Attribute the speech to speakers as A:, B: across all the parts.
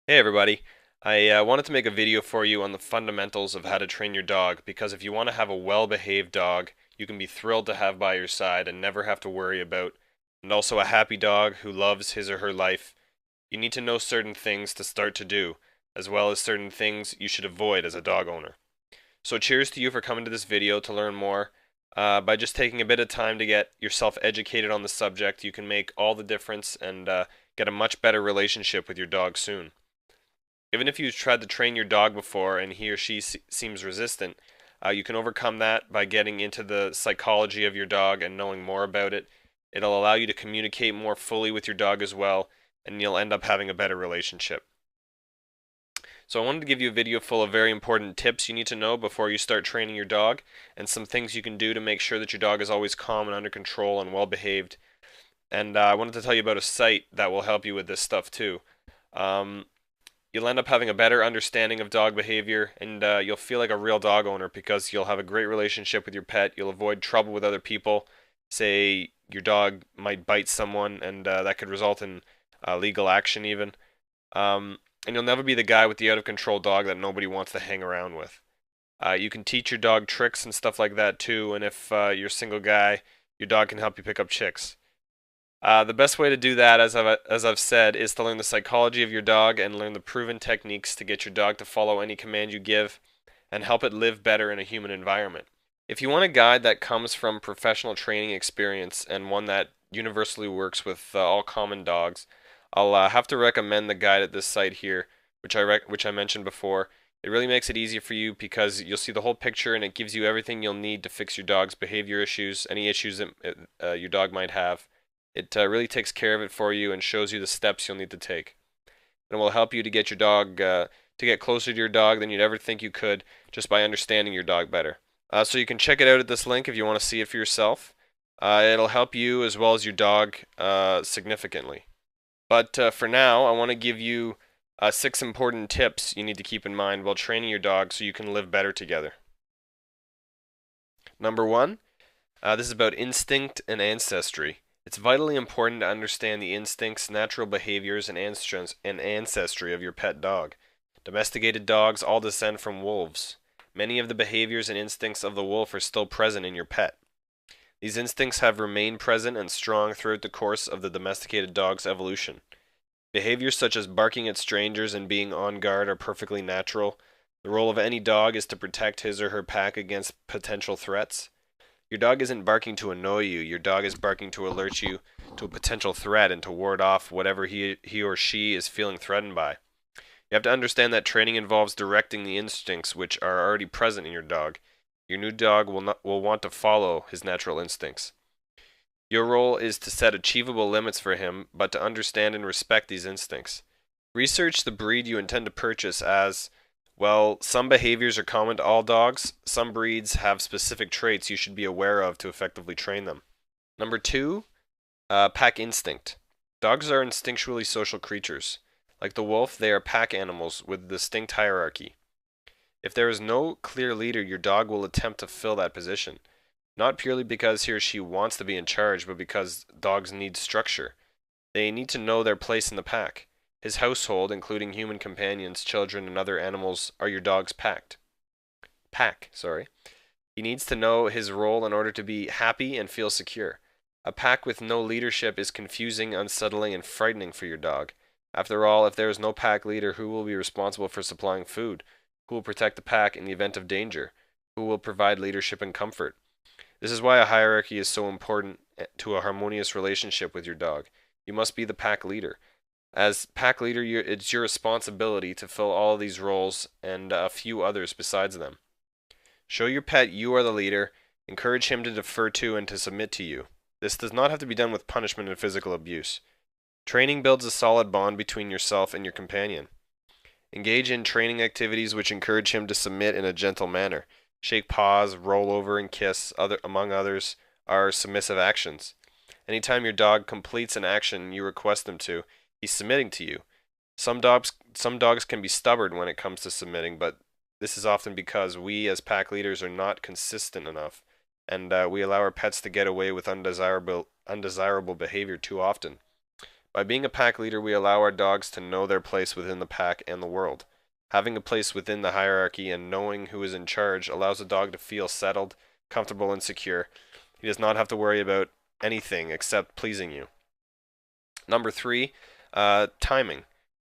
A: Hey everybody, I wanted to make a video for you on the fundamentals of how to train your dog because if you want to have a well-behaved dog, you can be thrilled to have by your side and never have to worry about, and also a happy dog who loves his or her life, you need to know certain things to start to do, as well as certain things you should avoid as a dog owner. So cheers to you for coming to this video to learn more. By just taking a bit of time to get yourself educated on the subject, you can make all the difference and get a much better relationship with your dog soon. Even if you've tried to train your dog before and he or she seems resistant, you can overcome that by getting into the psychology of your dog and knowing more about it. It'll allow you to communicate more fully with your dog as well, and you'll end up having a better relationship. So I wanted to give you a video full of very important tips you need to know before you start training your dog, and some things you can do to make sure that your dog is always calm and under control and well behaved. And I wanted to tell you about a site that will help you with this stuff too. Um, you'll end up having a better understanding of dog behavior, and you'll feel like a real dog owner because you'll have a great relationship with your pet. You'll avoid trouble with other people. Say your dog might bite someone, and that could result in legal action even. And you'll never be the guy with the out of control dog that nobody wants to hang around with. You can teach your dog tricks and stuff like that too, and if you're a single guy, your dog can help you pick up chicks. The best way to do that, as I've said, is to learn the psychology of your dog and learn the proven techniques to get your dog to follow any command you give and help it live better in a human environment. If you want a guide that comes from professional training experience and one that universally works with all common dogs, I'll have to recommend the guide at this site here, which I mentioned before. It really makes it easier for you because you'll see the whole picture and it gives you everything you'll need to fix your dog's behavior issues, any issues that your dog might have. It really takes care of it for you and shows you the steps you'll need to take. And it will help you to get your dog to get closer to your dog than you'd ever think you could just by understanding your dog better. So you can check it out at this link if you want to see it for yourself. It'll help you as well as your dog significantly. But for now, I want to give you 6 important tips you need to keep in mind while training your dog so you can live better together. Number one, this is about instinct and ancestry. It's vitally important to understand the instincts, natural behaviors, and ancestry of your pet dog. Domesticated dogs all descend from wolves. Many of the behaviors and instincts of the wolf are still present in your pet. These instincts have remained present and strong throughout the course of the domesticated dog's evolution. Behaviors such as barking at strangers and being on guard are perfectly natural. The role of any dog is to protect his or her pack against potential threats. Your dog isn't barking to annoy you. Your dog is barking to alert you to a potential threat and to ward off whatever he or she is feeling threatened by. You have to understand that training involves directing the instincts which are already present in your dog. Your new dog will want to follow his natural instincts. Your role is to set achievable limits for him, but to understand and respect these instincts. Research the breed you intend to purchase as well. Some behaviors are common to all dogs. Some breeds have specific traits you should be aware of to effectively train them. Number two, pack instinct. Dogs are instinctually social creatures. Like the wolf, they are pack animals with distinct hierarchy. If there is no clear leader, your dog will attempt to fill that position. Not purely because he or she wants to be in charge, but because dogs need structure. They need to know their place in the pack. His household, including human companions, children, and other animals, are your dog's pack. He needs to know his role in order to be happy and feel secure. A pack with no leadership is confusing, unsettling, and frightening for your dog. After all, if there is no pack leader, who will be responsible for supplying food? Who will protect the pack in the event of danger? Who will provide leadership and comfort? This is why a hierarchy is so important to a harmonious relationship with your dog. You must be the pack leader. As pack leader, it's your responsibility to fill all of these roles and a few others besides them. Show your pet you are the leader. Encourage him to defer to and to submit to you. This does not have to be done with punishment and physical abuse. Training builds a solid bond between yourself and your companion. Engage in training activities which encourage him to submit in a gentle manner. Shake paws, roll over, and kiss, among others, are submissive actions. Anytime your dog completes an action you request them to, he's submitting to you. Some dogs can be stubborn when it comes to submitting, but this is often because we as pack leaders are not consistent enough, and we allow our pets to get away with undesirable behavior too often. By being a pack leader, we allow our dogs to know their place within the pack and the world. Having a place within the hierarchy and knowing who is in charge allows a dog to feel settled, comfortable, and secure. He does not have to worry about anything except pleasing you. Number 3, timing.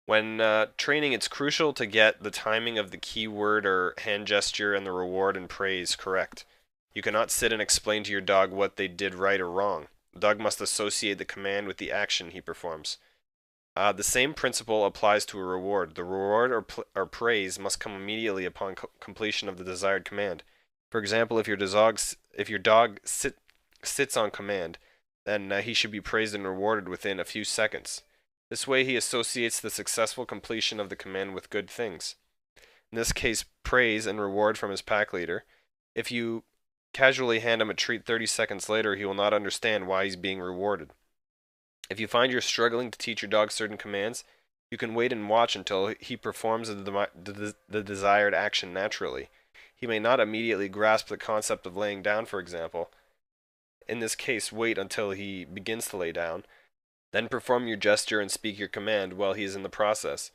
A: When training, it's crucial to get the timing of the key word or hand gesture and the reward and praise correct. You cannot sit and explain to your dog what they did right or wrong. The dog must associate the command with the action he performs. The same principle applies to a reward. The reward or praise must come immediately upon completion of the desired command. For example, if your dog sits on command, then he should be praised and rewarded within a few seconds. This way he associates the successful completion of the command with good things. In this case, praise and reward from his pack leader. If you casually hand him a treat 30 seconds later, he will not understand why he's being rewarded. If you find you're struggling to teach your dog certain commands, you can wait and watch until he performs the desired action naturally. He may not immediately grasp the concept of laying down, for example. In this case, wait until he begins to lay down. Then perform your gesture and speak your command while he is in the process.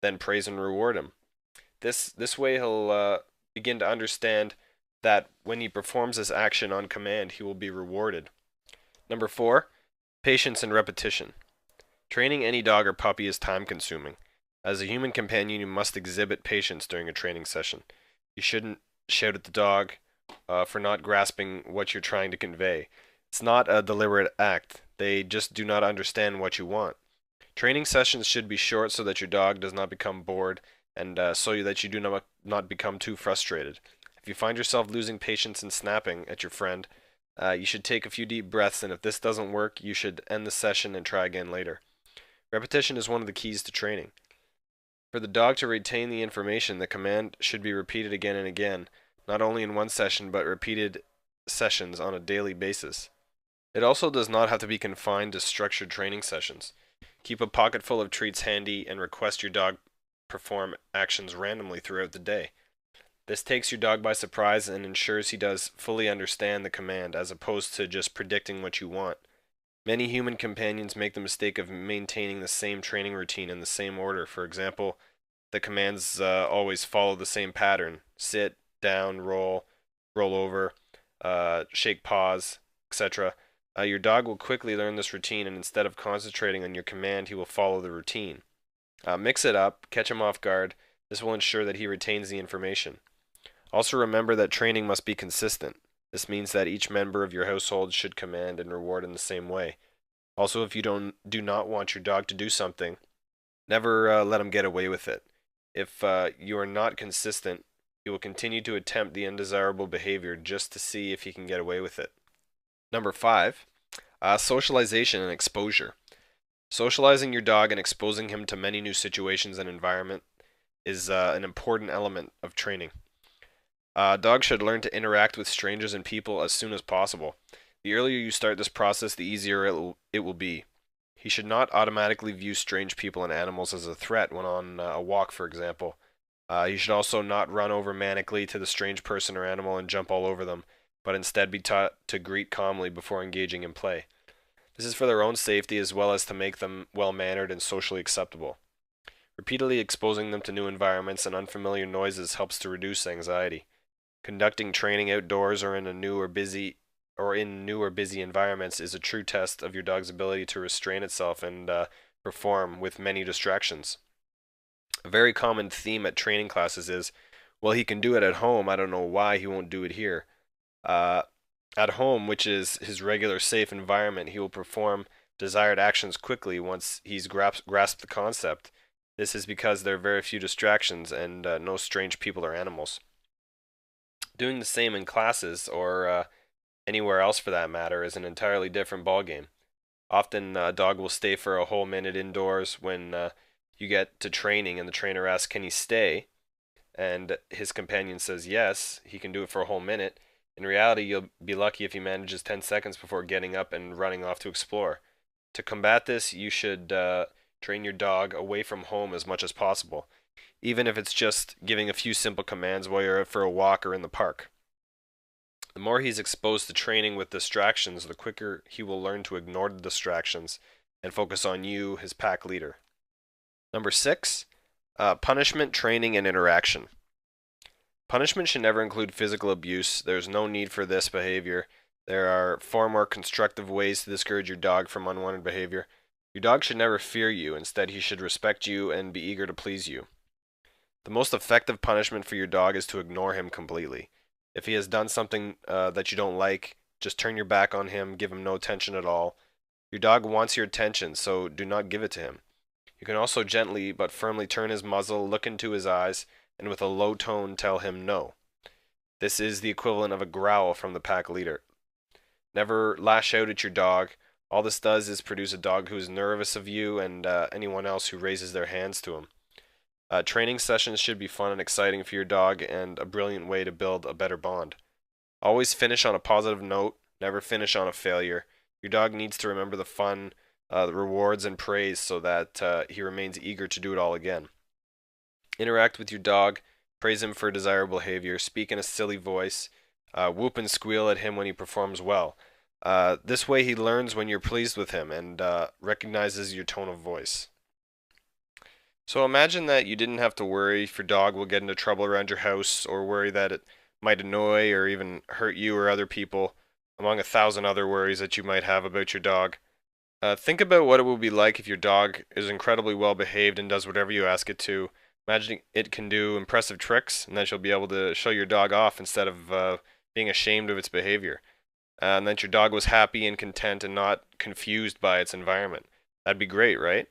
A: Then praise and reward him. This way he'll begin to understand that when he performs this action on command, he will be rewarded. Number 4, patience and repetition. Training any dog or puppy is time-consuming. As a human companion, you must exhibit patience during a training session. You shouldn't shout at the dog for not grasping what you're trying to convey. It's not a deliberate act. They just do not understand what you want. Training sessions should be short so that your dog does not become bored and so that you do not become too frustrated. If you find yourself losing patience and snapping at your friend, you should take a few deep breaths, and if this doesn't work, you should end the session and try again later. Repetition is one of the keys to training. For the dog to retain the information, the command should be repeated again and again, not only in one session, but repeated sessions on a daily basis. It also does not have to be confined to structured training sessions. Keep a pocket full of treats handy and request your dog perform actions randomly throughout the day. This takes your dog by surprise and ensures he does fully understand the command as opposed to just predicting what you want. Many human companions make the mistake of maintaining the same training routine in the same order. For example, the commands always follow the same pattern: sit, down, roll over, shake paws, etc. Your dog will quickly learn this routine, and instead of concentrating on your command, he will follow the routine. Mix it up, catch him off guard. This will ensure that he retains the information. Also remember that training must be consistent. This means that each member of your household should command and reward in the same way. Also, if you do not want your dog to do something, never let him get away with it. If you are not consistent, he will continue to attempt the undesirable behavior just to see if he can get away with it. Number 5, socialization and exposure. Socializing your dog and exposing him to many new situations and environment is an important element of training. Dogs should learn to interact with strangers and people as soon as possible. The earlier you start this process, the easier it will be. He should not automatically view strange people and animals as a threat when on a walk, for example. He should also not run over manically to the strange person or animal and jump all over them, but instead be taught to greet calmly before engaging in play. This is for their own safety as well as to make them well-mannered and socially acceptable. Repeatedly exposing them to new environments and unfamiliar noises helps to reduce anxiety. Conducting training outdoors or in new or busy environments is a true test of your dog's ability to restrain itself and perform with many distractions. A very common theme at training classes is, well, he can do it at home, I don't know why he won't do it here. At home, which is his regular safe environment, he will perform desired actions quickly once he's grasped the concept. This is because there are very few distractions and no strange people or animals. Doing the same in classes or anywhere else for that matter is an entirely different ballgame. Often a dog will stay for a whole minute indoors when you get to training and the trainer asks, "Can he stay?" And his companion says yes, he can do it for a whole minute. In reality, you'll be lucky if he manages 10 seconds before getting up and running off to explore. To combat this, you should train your dog away from home as much as possible, even if it's just giving a few simple commands while you're out for a walk or in the park. The more he's exposed to training with distractions, the quicker he will learn to ignore the distractions and focus on you, his pack leader. Number 6, punishment, training, and interaction. Punishment should never include physical abuse. There's no need for this behavior. There are far more constructive ways to discourage your dog from unwanted behavior. Your dog should never fear you. Instead, he should respect you and be eager to please you. The most effective punishment for your dog is to ignore him completely. If he has done something that you don't like, just turn your back on him, give him no attention at all. Your dog wants your attention, so do not give it to him. You can also gently but firmly turn his muzzle, look into his eyes, and with a low tone tell him no. This is the equivalent of a growl from the pack leader. Never lash out at your dog. All this does is produce a dog who is nervous of you and anyone else who raises their hands to him. Training sessions should be fun and exciting for your dog and a brilliant way to build a better bond. Always finish on a positive note, never finish on a failure. Your dog needs to remember the fun, the rewards, and praise so that he remains eager to do it all again. Interact with your dog, praise him for desirable behavior, speak in a silly voice, whoop and squeal at him when he performs well. This way he learns when you're pleased with him and recognizes your tone of voice. So imagine that you didn't have to worry if your dog will get into trouble around your house or worry that it might annoy or even hurt you or other people, among 1,000 other worries that you might have about your dog. Think about what it will be like if your dog is incredibly well behaved and does whatever you ask it to. Imagine it can do impressive tricks and that you'll be able to show your dog off instead of being ashamed of its behavior. And that your dog was happy and content and not confused by its environment. That'd be great, right?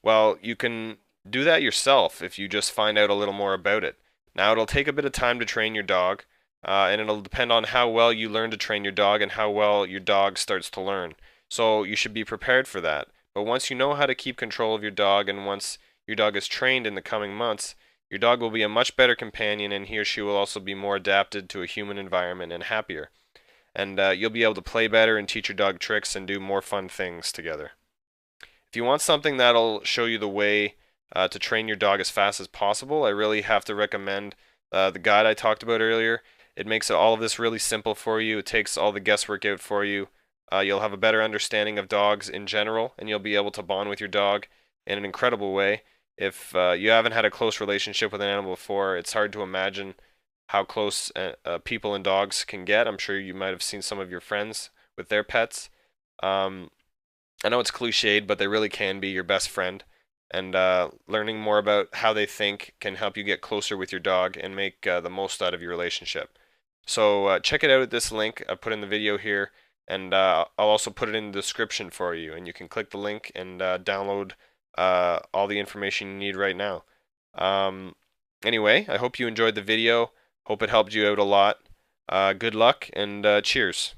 A: Well, you can do that yourself if you just find out a little more about it. Now, it'll take a bit of time to train your dog, and it'll depend on how well you learn to train your dog and how well your dog starts to learn. So you should be prepared for that. But once you know how to keep control of your dog and once your dog is trained in the coming months, your dog will be a much better companion and he or she will also be more adapted to a human environment and happier. And you'll be able to play better and teach your dog tricks and do more fun things together. If you want something that'll show you the way to train your dog as fast as possible, I really have to recommend the guide I talked about earlier. It makes all of this really simple for you. It takes all the guesswork out for you. You'll have a better understanding of dogs in general, and you'll be able to bond with your dog in an incredible way. If you haven't had a close relationship with an animal before, it's hard to imagine how close people and dogs can get. I'm sure you might have seen some of your friends with their pets. I know it's cliched, but they really can be your best friend. And learning more about how they think can help you get closer with your dog and make the most out of your relationship. So check it out at this link I put in the video here, and I'll also put it in the description for you. And you can click the link and download all the information you need right now. Anyway, I hope you enjoyed the video. Hope it helped you out a lot. Good luck and cheers.